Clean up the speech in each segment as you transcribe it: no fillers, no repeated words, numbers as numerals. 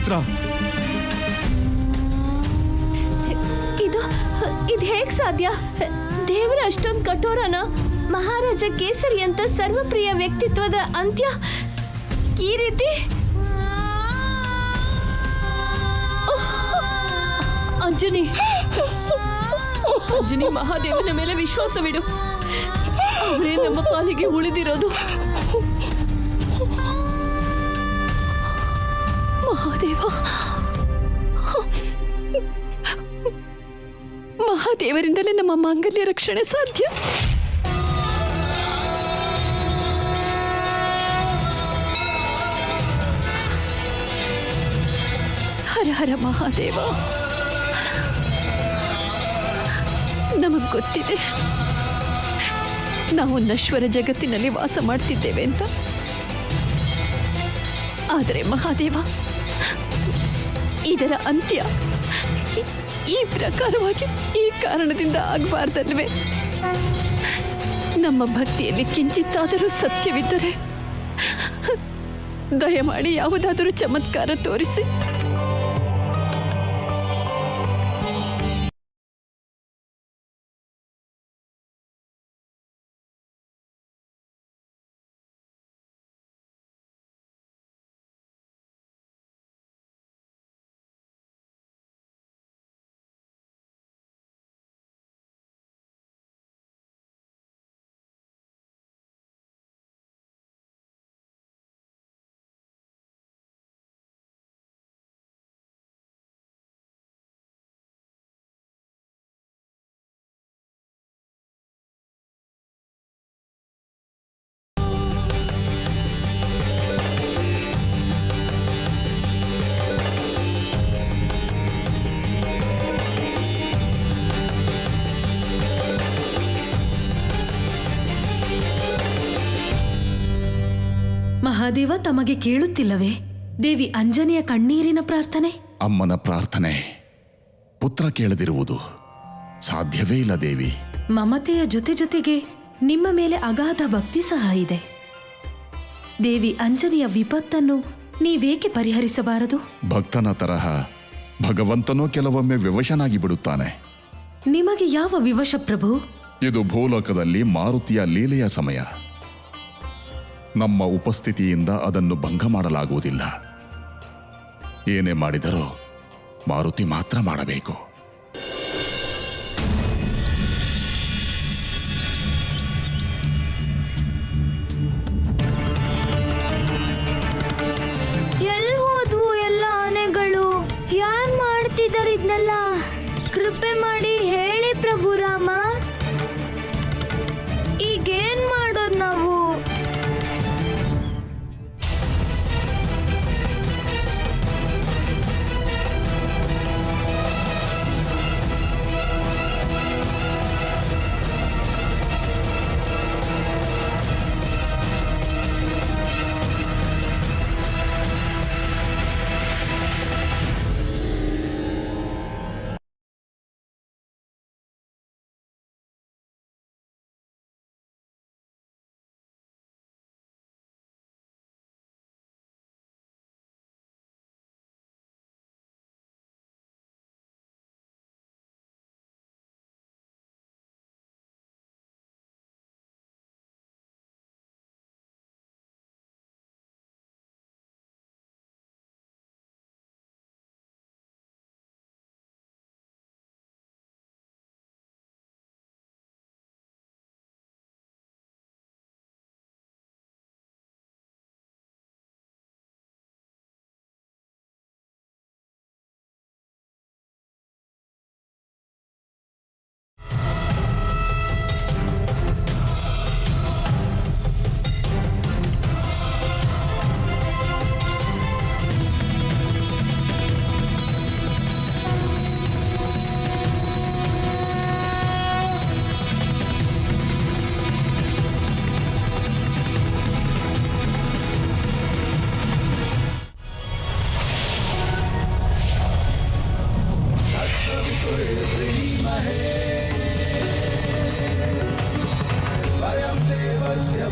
ಪವಿತ್ರ. ಇದು ಹೇಗ್ ಸಾಧ್ಯ? ದೇವರ ಅಷ್ಟೊಂದು ಕಠೋರನ? ಮಹಾರಾಜ ಕೇಸರಿ ಅಂತ ಸರ್ವಪ್ರಿಯ ವ್ಯಕ್ತಿತ್ವದ ಅಂತ್ಯ ಈ ರೀತಿ? ಅಂಜನಿ, ಮಹಾದೇವನ ಮೇಲೆ ವಿಶ್ವಾಸವಿಡು. ಅವರೇ ನಮ್ಮ ಪಾಲಿಗೆ ಉಳಿದಿರೋದು. ಮಹಾದೇವರಿಂದಲೇ ನಮ್ಮ ಮಾಂಗಲ್ಯ ರಕ್ಷಣೆ ಸಾಧ್ಯ. ಹರ ಹರ ಮಹಾದೇವ. ನಮಗ್ ಗೊತ್ತಿದೆ ನಾವು ನಶ್ವರ ಜಗತ್ತಿನಲ್ಲಿ ವಾಸ ಮಾಡ್ತಿದ್ದೇವೆ ಅಂತ. ಆದರೆ ಮಹಾದೇವ, ಇದರ ಅಂತ್ಯ ಈ ಪ್ರಕಾರವಾಗಿ ಈ ಕಾರಣದಿಂದ ಆಗಬಾರ್ದಲ್ವೇ? ನಮ್ಮ ಭಕ್ತಿಯಲ್ಲಿ ಕಿಂಚಿತ್ತಾದರೂ ಸತ್ಯವಿದ್ದರೆ ದಯಮಾಡಿ ಯಾವುದಾದರೂ ಚಮತ್ಕಾರ ತೋರಿಸಿ. ಮಹಾದೇವ ತಮಗೆ ಕೇಳುತ್ತಿಲ್ಲವೇ? ದೇವಿ ಅಂಜನೆಯ ಕಣ್ಣೀರಿನ ಪ್ರಾರ್ಥನೆ. ಅಮ್ಮನ ಪ್ರಾರ್ಥನೆ ಪುತ್ರ ಕೇಳದಿರುವುದು ಸಾಧ್ಯವೇ ಇಲ್ಲ ದೇವಿ. ಮಮತೆಯ ಜೊತೆ ಜೊತೆಗೆ ನಿಮ್ಮ ಮೇಲೆ ಅಗಾಧ ಭಕ್ತಿ ಸಹ ಇದೆ. ದೇವಿ ಅಂಜನೆಯ ವಿಪತ್ತನ್ನು ನೀವೇಕೆ ಪರಿಹರಿಸಬಾರದು? ಭಕ್ತನ ತರಹ ಭಗವಂತನೂ ಕೆಲವೊಮ್ಮೆ ವಿವಶನಾಗಿ ಬಿಡುತ್ತಾನೆ. ನಿಮಗೆ ಯಾವ ವಿವಶ ಪ್ರಭು? ಇದು ಭೂಲೋಕದಲ್ಲಿ ಮಾರುತಿಯ ಲೀಲೆಯ ಸಮಯ. ನಮ್ಮ ಉಪಸ್ಥಿತಿಯಿಂದ ಅದನ್ನು ಭಂಗ ಮಾಡಲಾಗುವುದಿಲ್ಲ. ಏನೇ ಮಾಡಿದರೂ ಮಾರುತಿ ಮಾತ್ರ ಮಾಡಬೇಕು. ಎಲ್ಲಿ ಹೋದ್ವು ಎಲ್ಲ ಆನೆಗಳು? ಯಾರು ಮಾಡ್ತಿದ್ದಾರೆ ಇದನ್ನೆಲ್ಲ? ಕೃಪೆ ಮಾಡಿ ಹೇಳಿ ಪ್ರಭು ರಾಮ, ಈಗೇನ್ ಮಾಡೋದು ನಾವು?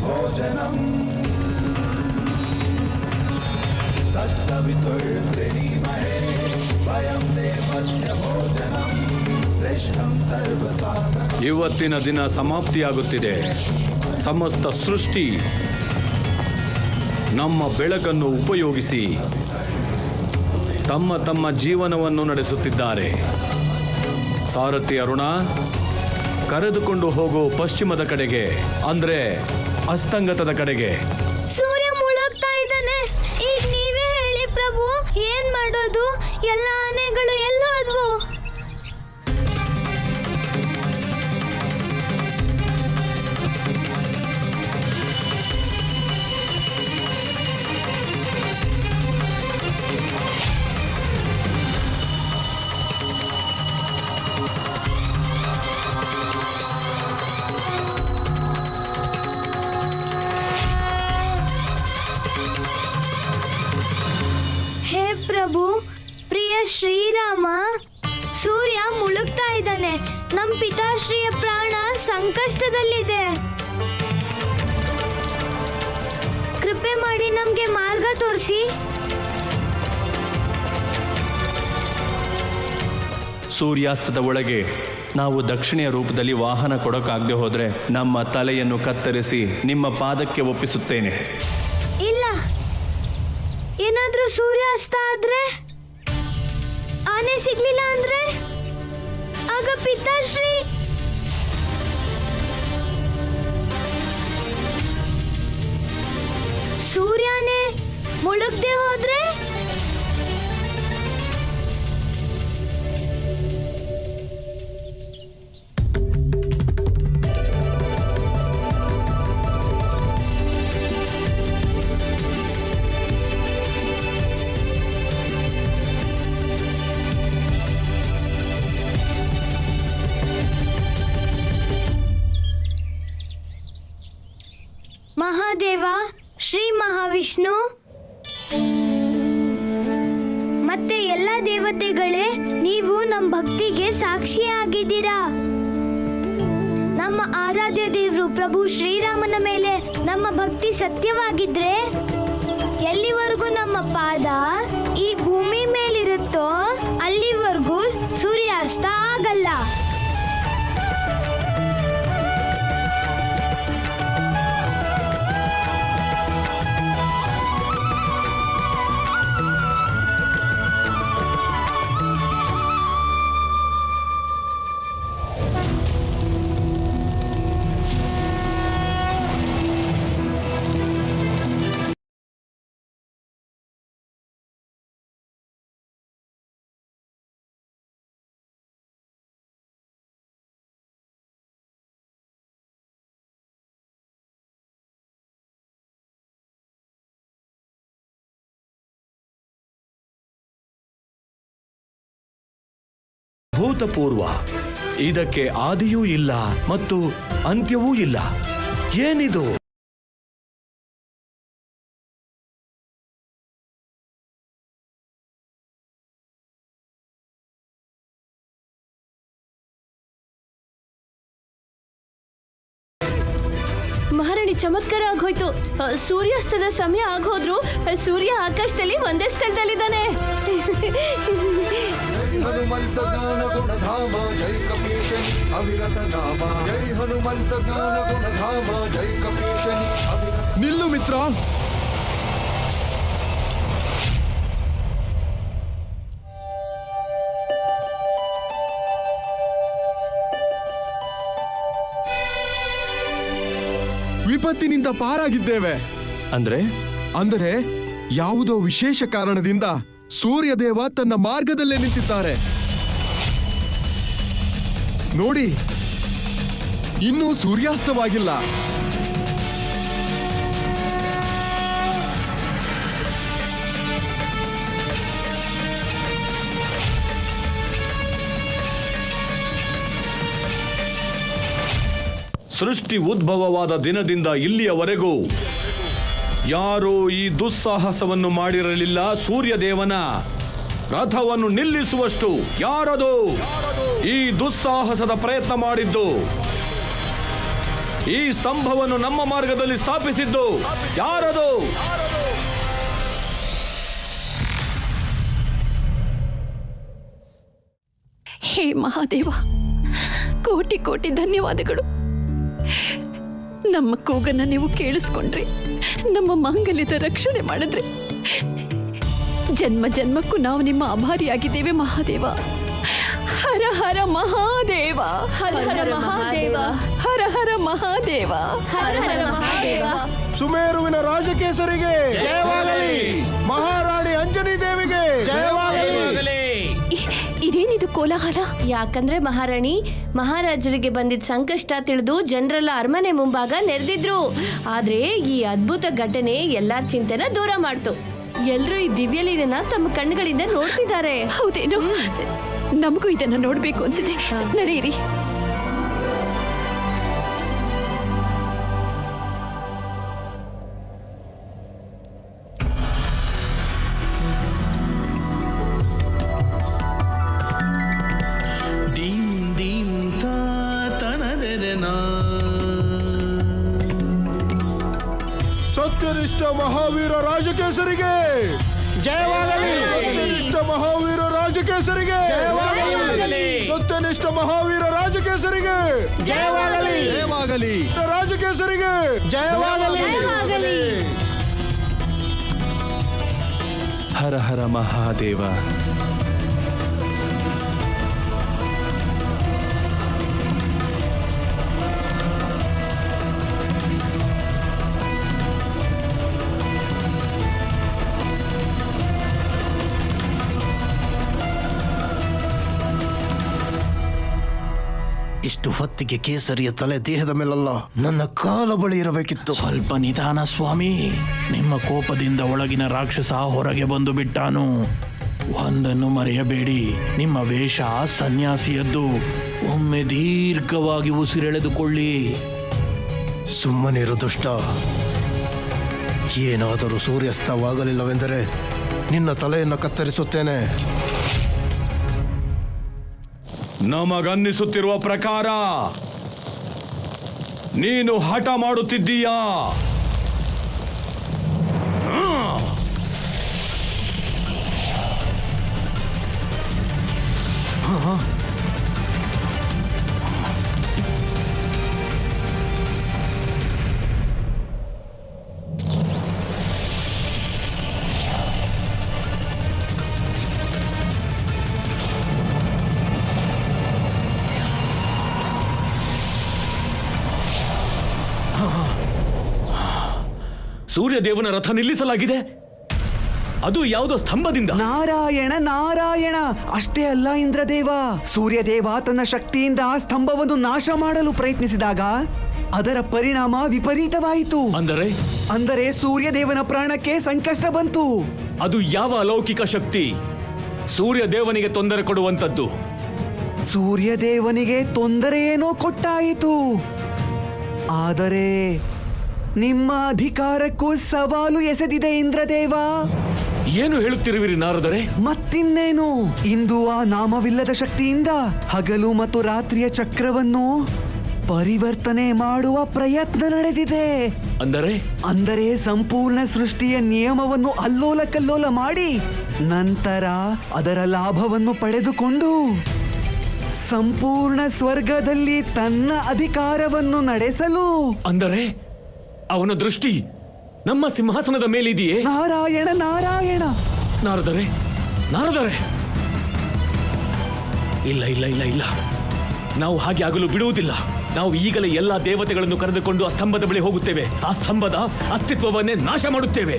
भोजनम् तत्सवितुर्वृणीमहे ಇವತ್ತಿನ ದಿನ ಸಮಾಪ್ತಿಯಾಗುತ್ತಿದೆ. ಸಮಸ್ತ ಸೃಷ್ಟಿ ನಮ್ಮ ಬೆಳಕನ್ನು ಉಪಯೋಗಿಸಿ ತಮ್ಮ ತಮ್ಮ ಜೀವನವನ್ನು ನಡೆಸುತ್ತಿದ್ದಾರೆ. ಸಾರಥಿ ಅರುಣ, ಕರೆದುಕೊಂಡು ಹೋಗೋ ಪಶ್ಚಿಮದ ಕಡೆಗೆ, ಅಂದ್ರೆ ಅಸ್ತಂಗತದ ಕಡೆಗೆ. ಸೂರ್ಯ ಮುಳುಗ್ತಾ ಇದ್ದಾನೆ. ಈಗ ನೀವೇ ಹೇಳಿ ಪ್ರಭು, ಏನ್ ಮಾಡೋದು? ಎಲ್ಲ ಆನೆಗಳು ಎಲ್ಲೋದ್ವು? ಹೇ ಪ್ರಭು, ಪ್ರಿಯ ಶ್ರೀರಾಮ, ಸೂರ್ಯ ಮುಳುಗ್ತಾ ಇದ್ದಾನೆ. ನಮ್ ಪಿತಾಶ್ರೀಯ ಪ್ರಾಣ ಸಂಕಷ್ಟದಲ್ಲಿದೆ. ಕೃಪೆ ಮಾಡಿ ನಮ್ಗೆ ಮಾರ್ಗ ತೋರಿಸಿ. ಸೂರ್ಯಾಸ್ತದ ಒಳಗೆ ನಾವು ದಕ್ಷಿಣೆಯ ರೂಪದಲ್ಲಿ ವಾಹನ ಕೊಡೋಕ್ಕಾಗದೆ ಹೋದರೆ ನಮ್ಮ ತಲೆಯನ್ನು ಕತ್ತರಿಸಿ ನಿಮ್ಮ ಪಾದಕ್ಕೆ ಒಪ್ಪಿಸುತ್ತೇನೆ. ಇಲ್ಲ, ಏನಾದ್ರೂ ಸೂರ್ಯಾಸ್ತ ಆದ್ರೆ, ಆನೆ ಸಿಗ್ಲಿಲ್ಲ ಅಂದ್ರೆ, ಆಗ ಪಿತಾಶ್ರೀ ಸೂರ್ಯನೇ ಮುಳುಗ್ದೆ ಹೋದ್ರೆ? ಮಹಾದೇವ, ಶ್ರೀ ಮಹಾವಿಷ್ಣು ಮತ್ತೆ ಎಲ್ಲ ದೇವತೆಗಳೇ, ನೀವು ನಮ್ಮ ಭಕ್ತಿಗೆ ಸಾಕ್ಷಿಯಾಗಿದ್ದೀರಾ. ನಮ್ಮ ಆರಾಧ್ಯ ದೇವರು ಪ್ರಭು ಶ್ರೀರಾಮನ ಮೇಲೆ ನಮ್ಮ ಭಕ್ತಿ ಸತ್ಯವಾಗಿದ್ರೆ ಎಲ್ಲಿವರೆಗೂ ನಮ್ಮ ಪಾದ ಈ ಭೂಮಿ ಮೇಲಿರುತ್ತೋ ಅಲ್ಲಿವರೆಗೂ ಸೂರ್ಯಾಸ್ತ ಆಗಲ್ಲ. ಭೂತಪೂರ್ವ, ಇದಕ್ಕೆ ಆದಿಯೂ ಇಲ್ಲ ಮತ್ತು ಅಂತ್ಯವೂ ಇಲ್ಲ. ಏನಿದು? ಮಹಾರಾಣಿ, ಚಮತ್ಕಾರ ಆಗೋಯ್ತು. ಸೂರ್ಯಾಸ್ತದ ಸಮಯ ಆಗೋದ್ರು ಸೂರ್ಯ ಆಕಾಶದಲ್ಲಿ ಒಂದೇ ಸ್ಥಳದಲ್ಲಿದ್ದಾನೆ. ಹನುಮಂತ ಜ್ಞಾನ ಗುಣಧಾಮ ಜೈ ಕಪೀಶನಿ ಅವಿರತ ನಾಮ. ಜೈ ಹನುಮಂತ ಜ್ಞಾನ ಗುಣಧಾಮ ಜೈ ಕಪೀಶನಿ ಅವಿರತ. ನಿಲ್ಲು ಮಿತ್ರ. ವಿಪತ್ತಿನಿಂದ ಪಾರಾಗಿದ್ದೇವೆ. ಅಂದ್ರೆ ಯಾವುದೋ ವಿಶೇಷ ಕಾರಣದಿಂದ ಸೂರ್ಯದೇವ ತನ್ನ ಮಾರ್ಗದಲ್ಲೇ ನಿಂತಿದ್ದಾರೆ. ನೋಡಿ, ಇನ್ನೂ ಸೂರ್ಯಾಸ್ತವಾಗಿಲ್ಲ. ಸೃಷ್ಟಿ ಉದ್ಭವವಾದ ದಿನದಿಂದ ಇಲ್ಲಿಯವರೆಗೂ ಯಾರೂ ಈ ದುಸ್ಸಾಹಸವನ್ನು ಮಾಡಿರಲಿಲ್ಲ. ಸೂರ್ಯದೇವನ ರಥವನ್ನು ನಿಲ್ಲಿಸುವಷ್ಟು ಯಾರದು ಈ ದುಸ್ಸಾಹಸದ ಪ್ರಯತ್ನ ಮಾಡಿದ್ದು? ಈ ಸ್ತಂಭವನ್ನು ನಮ್ಮ ಮಾರ್ಗದಲ್ಲಿ ಸ್ಥಾಪಿಸಿದ್ದು ಯಾರದು? ಪ್ರಭು, 3 ದಿನದಿಂದ 3 ದಿಕ್ಕಿನಲ್ಲಿ 3 ಆನೆಗಳು ಹೇ ಮಹಾದೇವ, ಕೋಟಿ ಕೋಟಿ ಧನ್ಯವಾದಗಳು. ನಮ್ಮ ಕೂಗನ್ನ ನೀವು ಕೇಳಿಸ್ಕೊಂಡ್ರಿ, ನಮ್ಮ ಮಾಂಗಲ್ಯದ ರಕ್ಷಣೆ ಮಾಡಿದ್ರಿ. ಜನ್ಮ ಜನ್ಮಕ್ಕೂ ನಾವು ನಿಮ್ಮ ಆಭಾರಿಯಾಗಿದ್ದೇವೆ ಮಹಾದೇವ. ಹರ ಹರ ಮಹಾದೇವ, ಹರ ಹರ ಮಹಾದೇವ, ಹರ ಹರ ಮಹಾದೇವ, ಹರ ಹರ ಮಹಾದೇವ. ಸುಮೇರುವಿನ ರಾಜಕೇಸರಿಗೆ ಜಯವಾಗಲಿ, ಮಹಾರಾಣಿ ಅಂಜನಿ ದೇವಿಗೆ ಜಯವಾಗಲಿ. ಇದೇನಿದು ಕೋಲಾಹಲ? ಯಾಕಂದ್ರೆ ಮಹಾರಾಣಿ ಮಹಾರಾಜರಿಗೆ ಬಂದಿದ್ದ ಸಂಕಷ್ಟ ತಿಳಿದು ಜನರೆಲ್ಲ ಅರಮನೆ ಮುಂಭಾಗ ನೆರೆದಿದ್ರು. ಆದ್ರೆ ಈ ಅದ್ಭುತ ಘಟನೆ ಎಲ್ಲಾರ ಚಿಂತೆನ ದೂರ ಮಾಡ್ತು. ಎಲ್ರೂ ಈ ದಿವ್ಯಲೀಲನ ತಮ್ಮ ಕಣ್ಣುಗಳಿಂದ ನೋಡ್ತಿದ್ದಾರೆ. ಹೌದೇನು? ನಮಗೂ ಇದನ್ನ ನೋಡ್ಬೇಕು ಅನ್ಸಿದೆ. ನಡೆಯಿರಿ. ಸತ್ಯನಿಷ್ಠ ಮಹಾವೀರ ರಾಜಕೇಸರಿಗೆ ಜಯವಾಗಲಿ, ಸತ್ಯನಿಷ್ಠ ಮಹಾವೀರ ರಾಜಕೇಸರಿಗೆ ಜಯವಾಗಲಿ, ಸತ್ಯನಿಷ್ಠ ಮಹಾವೀರ ರಾಜಕೇಸರಿಗೆ ಜಯವಾಗಲಿ, ಜಯವಾಗಲಿ, ರಾಜಕೇಸರಿಗೆ ಜಯವಾಗಲಿ. ಹರ ಹರ ಮಹಾದೇವ. ಇಷ್ಟು ಹೊತ್ತಿಗೆ ಕೇಸರಿಯ ತಲೆ ದೇಹದ ಮೇಲಲ್ಲ, ನನ್ನ ಕಾಲ ಬಳಿ ಇರಬೇಕಿತ್ತು. ಸ್ವಲ್ಪ ನಿಧಾನ ಸ್ವಾಮಿ. ನಿಮ್ಮ ಕೋಪದಿಂದ ಒಳಗಿನ ರಾಕ್ಷಸ ಹೊರಗೆ ಬಂದು ಬಿಟ್ಟಾನು. ಒಂದನ್ನು ಮರೆಯಬೇಡಿ, ನಿಮ್ಮ ವೇಷ ಸನ್ಯಾಸಿಯದ್ದು. ಒಮ್ಮೆ ದೀರ್ಘವಾಗಿ ಉಸಿರೆಳೆದುಕೊಳ್ಳಿ. ಸುಮ್ಮನಿರು ದುಷ್ಟ. ಏನಾದರೂ ಸೂರ್ಯಾಸ್ತವಾಗಲಿಲ್ಲವೆಂದರೆ ನಿನ್ನ ತಲೆಯನ್ನು ಕತ್ತರಿಸುತ್ತೇನೆ. ನಮಗನ್ನಿಸುತ್ತಿರುವ ಪ್ರಕಾರ ನೀನು ಹಠ ಮಾಡುತ್ತಿದ್ದೀಯಾ? ಸೂರ್ಯದೇವನ ರಥ ನಿಲ್ಲಿಸಲಾಗಿದೆ. ಅದು ಯಾವುದೋ ಸ್ತಂಭದಿಂದ. ನಾರಾಯಣ ನಾರಾಯಣ. ಅಷ್ಟೇ ಅಲ್ಲ ಇಂದ್ರದೇವ, ಸೂರ್ಯದೇವ ತನ್ನ ಶಕ್ತಿಯಿಂದ ಆ ಸ್ತಂಭವನ್ನು ನಾಶ ಮಾಡಲು ಪ್ರಯತ್ನಿಸಿದಾಗ ಅದರ ಪರಿಣಾಮ ವಿಪರೀತವಾಯಿತು. ಅಂದರೆ ಸೂರ್ಯದೇವನ ಪ್ರಾಣಕ್ಕೆ ಸಂಕಷ್ಟ ಬಂತು. ಅದು ಯಾವ ಅಲೌಕಿಕ ಶಕ್ತಿ ಸೂರ್ಯದೇವನಿಗೆ ತೊಂದರೆ ಕೊಡುವಂತದ್ದು? ಸೂರ್ಯದೇವನಿಗೆ ತೊಂದರೆ ಏನೋ ಕೊಟ್ಟಾಯಿತು, ಆದರೆ ನಿಮ್ಮ ಅಧಿಕಾರಕ್ಕೂ ಸವಾಲು ಎಸೆದಿದೆ ಇಂದ್ರದೇವ. ಏನು ಹೇಳುತ್ತಿರುವಿರಿ ನಾರದರೆ? ಮತ್ತಿನ್ನೇನು, ಇಂದು ಆ ನಾಮವಿಲ್ಲದ ಶಕ್ತಿಯಿಂದ ಹಗಲು ಮತ್ತು ರಾತ್ರಿಯ ಚಕ್ರವನ್ನು ಪರಿವರ್ತನೆ ಮಾಡುವ ಪ್ರಯತ್ನ ನಡೆದಿದೆ. ಅಂದರೆ ಸಂಪೂರ್ಣ ಸೃಷ್ಟಿಯ ನಿಯಮವನ್ನು ಅಲ್ಲೋಲ ಕಲ್ಲೋಲ ಮಾಡಿ ನಂತರ ಅದರ ಲಾಭವನ್ನು ಪಡೆದುಕೊಂಡು ಸಂಪೂರ್ಣ ಸ್ವರ್ಗದಲ್ಲಿ ತನ್ನ ಅಧಿಕಾರವನ್ನು ನಡೆಸಲು. ಅಂದರೆ ಅವನ ದೃಷ್ಟಿ ನಮ್ಮ ಸಿಂಹಾಸನದ ಮೇಲಿದೆಯೇ? ನಾರಾಯಣ ನಾರಾಯಣ. ನಾರದರೆ, ಇಲ್ಲ ಇಲ್ಲ ಇಲ್ಲ ಇಲ್ಲ, ನಾವು ಹಾಗೆ ಆಗಲು ಬಿಡುವುದಿಲ್ಲ. ನಾವು ಈಗಲೇ ಎಲ್ಲಾ ದೇವತೆಗಳನ್ನು ಕರೆದುಕೊಂಡು ಆ ಸ್ತಂಭದ ಬಳಿ ಹೋಗುತ್ತೇವೆ. ಆ ಸ್ತಂಭದ ಅಸ್ತಿತ್ವವನ್ನೇ ನಾಶ ಮಾಡುತ್ತೇವೆ.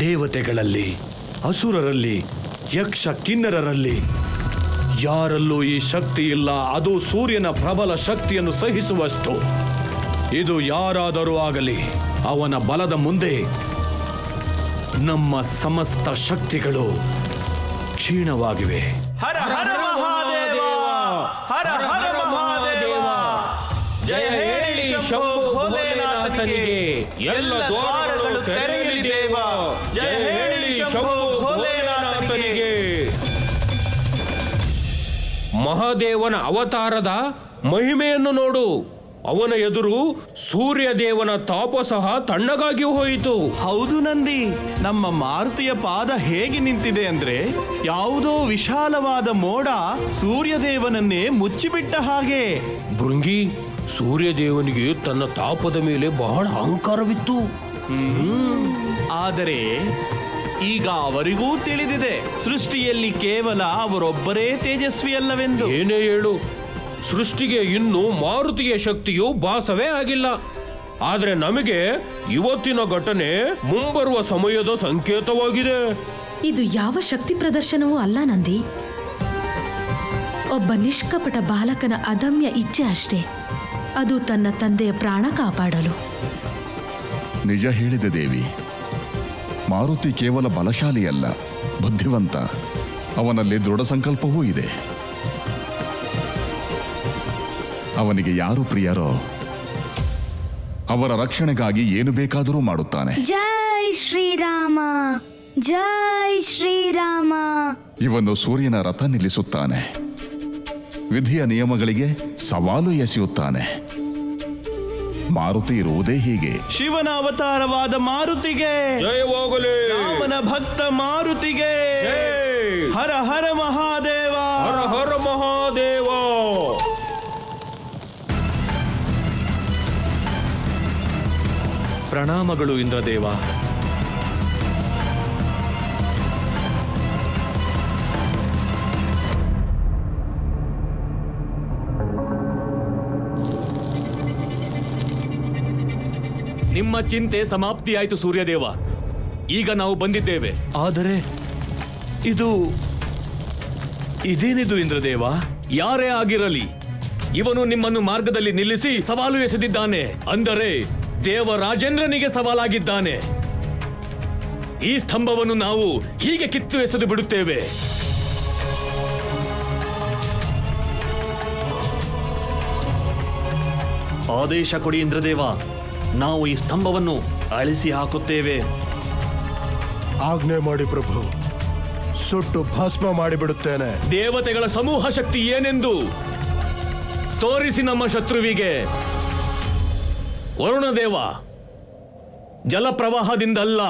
ದೇವತೆಗಳಲ್ಲಿ, ಅಸುರರಲ್ಲಿ, ಯಕ್ಷ ಕಿನ್ನರರಲ್ಲಿ ಯಾರಲ್ಲೂ ಈ ಶಕ್ತಿ ಇಲ್ಲ. ಅದು ಸೂರ್ಯನ ಪ್ರಬಲ ಶಕ್ತಿಯನ್ನು ಸಹಿಸುವಷ್ಟು. ಇದು ಯಾರಾದರೂ ಆಗಲಿ, ಅವನ ಬಲದ ಮುಂದೆ ನಮ್ಮ ಸಮಸ್ತ ಶಕ್ತಿಗಳು ಕ್ಷೀಣವಾಗಿವೆ. ಹರ ಹರ ಮಹಾದೇವ, ಹರ ಹರ ಮಹಾದೇವ. ಜಯ ಹೇಳಿ ಶಂಭೋ ಭೋಲೆನಾಥನಿಗೆ. ಎಲ್ಲ ದ್ವಾರಗಳು ತೆರೆಯಲಿ. ಜಯ ಹೇಳಿ ಶಂಭೋ ಭೋಲೆನಾಥನಿಗೆ. ಮಹಾದೇವನ ಅವತಾರದ ಮಹಿಮೆಯನ್ನು ನೋಡು. ಅವನ ಎದುರು ಸೂರ್ಯದೇವನ ತಾಪ ಸಹ ತಣ್ಣಗಾಗಿ ಹೋಯಿತು. ಹೌದು ನಂದಿ, ನಮ್ಮ ಮಾರುತಿಯ ಪಾದ ಹೇಗೆ ನಿಂತಿದೆ ಅಂದ್ರೆ ಯಾವುದೋ ವಿಶಾಲವಾದ ಮೋಡ ಸೂರ್ಯದೇವನನ್ನೇ ಮುಚ್ಚಿಬಿಟ್ಟ ಹಾಗೆ. ಭೃಂಗಿ, ಸೂರ್ಯದೇವನಿಗೆ ತನ್ನ ತಾಪದ ಮೇಲೆ ಬಹಳ ಅಹಂಕಾರವಿತ್ತು. ಆದರೆ ಈಗ ಅವರಿಗೂ ತಿಳಿದಿದೆ ಸೃಷ್ಟಿಯಲ್ಲಿ ಕೇವಲ ಅವರೊಬ್ಬರೇ ತೇಜಸ್ವಿಯಲ್ಲವೆಂದು. ಏನೇ ಹೇಳು, ಸೃಷ್ಟಿಗೆ ಇನ್ನೂ ಮಾರುತಿಯ ಶಕ್ತಿಯು ಭಾಸವೇ ಆಗಿಲ್ಲ. ಆದ್ರೆ ನಮಗೆ ಇವತ್ತಿನ ಘಟನೆ ಮುಂಬರುವ ಸಮಯದ ಸಂಕೇತವಾಗಿದೆ. ಇದು ಯಾವ ಶಕ್ತಿ ಪ್ರದರ್ಶನವೂ ಅಲ್ಲ ನಂದಿ, ಒಬ್ಬ ನಿಷ್ಕಪಟ ಬಾಲಕನ ಅದಮ್ಯ ಇಚ್ಛೆ ಅಷ್ಟೇ. ಅದು ತನ್ನ ತಂದೆಯ ಪ್ರಾಣ ಕಾಪಾಡಲು. ನಿಜ ಹೇಳಿದೆ ದೇವಿ. ಮಾರುತಿ ಕೇವಲ ಬಲಶಾಲಿಯಲ್ಲ, ಬುದ್ಧಿವಂತ. ಅವನಲ್ಲಿ ದೃಢ ಸಂಕಲ್ಪವೂ ಇದೆ. ಅವನಿಗೆ ಯಾರು ಪ್ರಿಯರೋ ಅವರ ರಕ್ಷಣೆಗಾಗಿ ಏನು ಬೇಕಾದರೂ ಮಾಡುತ್ತಾನೆ. ಜೈ ಶ್ರೀರಾಮ, ಜೈ ಶ್ರೀರಾಮ. ಇವನು ಸೂರ್ಯನ ರಥ ನಿಲ್ಲಿಸುತ್ತಾನೆ, ವಿಧಿಯ ನಿಯಮಗಳಿಗೆ ಸವಾಲು ಎಸೆಯುತ್ತಾನೆ. ಮಾರುತಿ ಇರುವುದೇ ಹೀಗೆ. ಶಿವನ ಅವತಾರವಾದ ಮಾರುತಿಗೆ ಜಯವಾಗಲಿ. ರಾಮನ ಭಕ್ತ ಮಾರುತಿಗೆ ಹರ ಹರ ಮಹಾದೇವ. ಹರ ಹರ ಮಹಾದೇವ. ಪ್ರಣಾಮಗಳು ಇಂದ್ರದೇವ. ನಿಮ್ಮ ಚಿಂತೆ ಸಮಾಪ್ತಿಯಾಯಿತು ಸೂರ್ಯದೇವ. ಈಗ ನಾವು ಬಂದಿದ್ದೇವೆ. ಆದರೆ ಇದೇನಿದು ಇಂದ್ರದೇವ? ಯಾರೇ ಆಗಿರಲಿ, ಇವನು ನಿಮ್ಮನ್ನು ಮಾರ್ಗದಲ್ಲಿ ನಿಲ್ಲಿಸಿ ಸವಾಲು ಎಸೆದಿದ್ದಾನೆ. ಅಂದರೆ ದೇವರಾಜೇಂದ್ರನಿಗೆ ಸವಾಲಾಗಿದ್ದಾನೆ. ಈ ಸ್ತಂಭವನ್ನು ನಾವು ಹೀಗೆ ಕಿತ್ತು ಎಸೆದು ಬಿಡುತ್ತೇವೆ. ಆದೇಶ ಕೊಡಿ ಇಂದ್ರದೇವ, ನಾವು ಈ ಸ್ತಂಭವನ್ನು ಅಳಿಸಿ ಹಾಕುತ್ತೇವೆ. ಆಜ್ಞೆ ಮಾಡಿ ಪ್ರಭು, ಸುಟ್ಟು ಭಸ್ಮ ಮಾಡಿಬಿಡುತ್ತೇನೆ. ದೇವತೆಗಳ ಸಮೂಹ ಶಕ್ತಿ ಏನೆಂದು ತೋರಿಸಿ ನಮ್ಮ ಶತ್ರುವಿಗೆ. ವರುಣದೇವ, ಜಲಪ್ರವಾಹದಿಂದಲ್ಲ,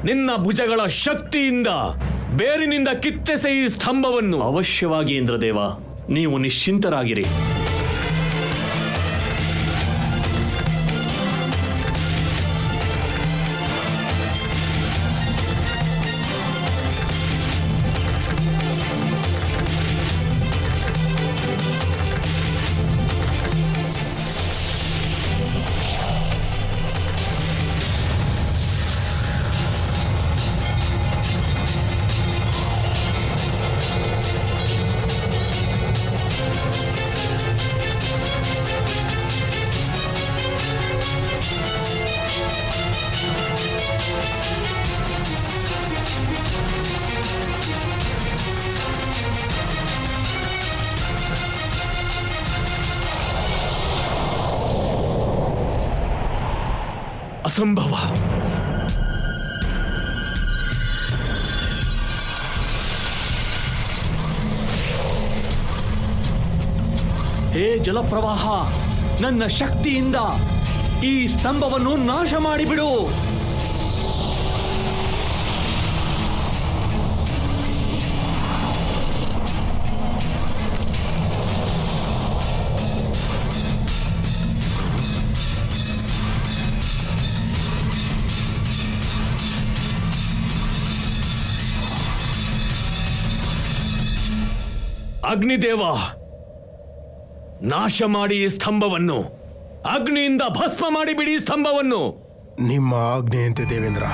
ನಿನ್ನ ಭುಜಗಳ ಶಕ್ತಿಯಿಂದ ಬೇರಿನಿಂದ ಕಿತ್ತೆಸೆ ಈ ಸ್ತಂಭವನ್ನು. ಅವಶ್ಯವಾಗಿ ಇಂದ್ರದೇವ, ನೀವು ನಿಶ್ಚಿಂತರಾಗಿರಿ. ಅಸಂಭವ. ಹೇ ಜಲಪ್ರವಾಹ, ನನ್ನ ಶಕ್ತಿಯಿಂದ ಈ ಸ್ತಂಭವನ್ನು ನಾಶ ಮಾಡಿಬಿಡು. ಅಗ್ನಿದೇವ, ನಾಶ ಮಾಡಿ ಈ ಸ್ತಂಭವನ್ನು. ಅಗ್ನಿಯಿಂದ ಭಸ್ಮ ಮಾಡಿಬಿಡಿ ಸ್ತಂಭವನ್ನು. ನಿಮ್ಮ ಆಜ್ಞೆಯಂತೆ ದೇವೇಂದ್ರ.